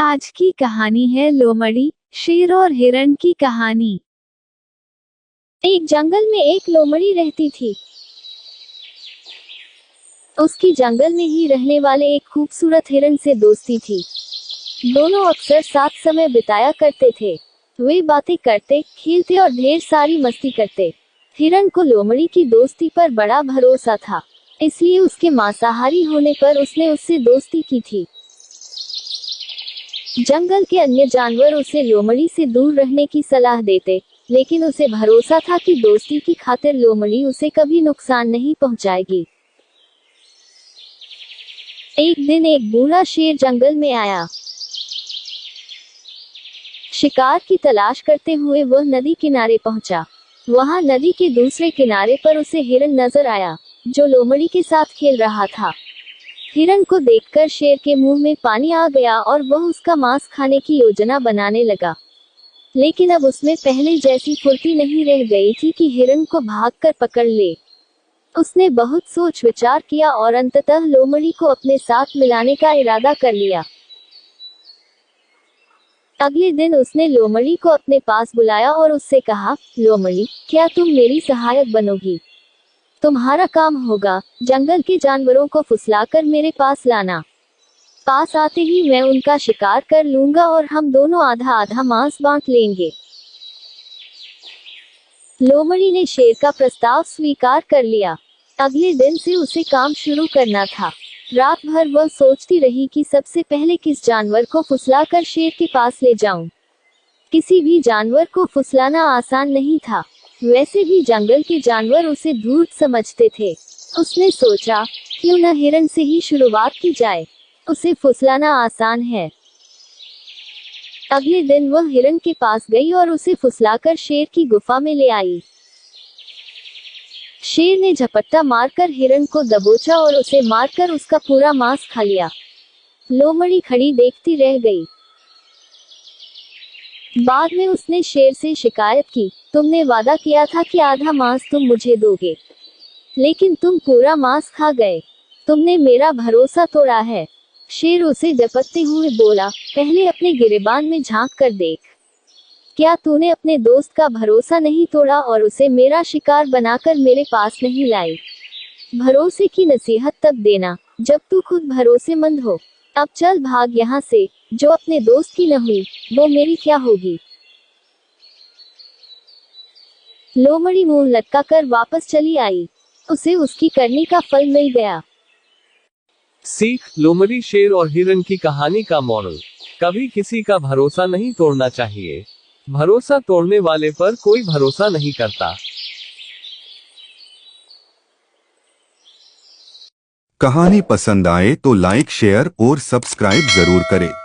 आज की कहानी है लोमड़ी, शेर और हिरण की कहानी। एक जंगल में एक लोमड़ी रहती थी। उसकी जंगल में ही रहने वाले एक खूबसूरत हिरण से दोस्ती थी। दोनों अक्सर साथ समय बिताया करते थे। वे बातें करते, खेलते और ढेर सारी मस्ती करते। हिरण को लोमड़ी की दोस्ती पर बड़ा भरोसा था, इसलिए उसके मांसाहारी होने पर उसने उससे दोस्ती की थी। जंगल के अन्य जानवर उसे लोमड़ी से दूर रहने की सलाह देते, लेकिन उसे भरोसा था कि दोस्ती की खातिर लोमड़ी उसे कभी नुकसान नहीं पहुंचाएगी। एक दिन एक बूढ़ा शेर जंगल में आया। शिकार की तलाश करते हुए वह नदी किनारे पहुंचा। वहां नदी के दूसरे किनारे पर उसे हिरण नजर आया, जो लोमड़ी के साथ खेल रहा था। हिरण को देखकर शेर के मुंह में पानी आ गया और वह उसका मांस खाने की योजना बनाने लगा। लेकिन अब उसमें पहले जैसी फुर्ती नहीं रह गई थी कि हिरण को भागकर पकड़ ले। उसने बहुत सोच विचार किया और अंततः लोमड़ी को अपने साथ मिलाने का इरादा कर लिया। अगले दिन उसने लोमड़ी को अपने पास बुलाया और उससे कहा, लोमड़ी, क्या तुम मेरी सहायक बनोगी? तुम्हारा काम होगा जंगल के जानवरों को फुसलाकर मेरे पास लाना। पास आते ही मैं उनका शिकार कर लूंगा और हम दोनों आधा आधा मांस बांट लेंगे। लोमड़ी ने शेर का प्रस्ताव स्वीकार कर लिया। अगले दिन से उसे काम शुरू करना था। रात भर वह सोचती रही कि सबसे पहले किस जानवर को फुसलाकर शेर के पास ले जाऊं। किसी भी जानवर को फुसलाना आसान नहीं था। वैसे भी जंगल के जानवर उसे धूर्त समझते थे। उसने सोचा, क्यों न हिरण से ही शुरुआत की जाए, उसे फुसलाना आसान है। अगले दिन वह हिरण के पास गई और उसे फुसलाकर शेर की गुफा में ले आई। शेर ने झपट्टा मारकर हिरण को दबोचा और उसे मारकर उसका पूरा मांस खा लिया। लोमड़ी खड़ी देखती रह गई। बाद में उसने शेर से शिकायत की, तुमने वादा किया था कि आधा मांस तुम मुझे दोगे, लेकिन तुम पूरा मांस खा गए। तुमने मेरा भरोसा तोड़ा है। शेर उसे झपटते हुए बोला, पहले अपने गिरेबान में झांक कर देख। क्या तूने अपने दोस्त का भरोसा नहीं तोड़ा और उसे मेरा शिकार बनाकर मेरे पास नहीं लाई? भरोसे की नसीहत तब देना जब तू खुद भरोसेमंद हो। अब चल भाग यहाँ से। जो अपने दोस्त की न हुई, वो मेरी क्या होगी? लोमड़ी मुंह लटकाकर वापस चली आई। उसे उसकी करनी का फल मिल गया। सीख, लोमड़ी, शेर और हिरण की कहानी का मॉरल, कभी किसी का भरोसा नहीं तोड़ना चाहिए। भरोसा तोड़ने वाले पर कोई भरोसा नहीं करता। कहानी पसंद आए तो लाइक, शेयर और सब्सक्राइब जरूर करें।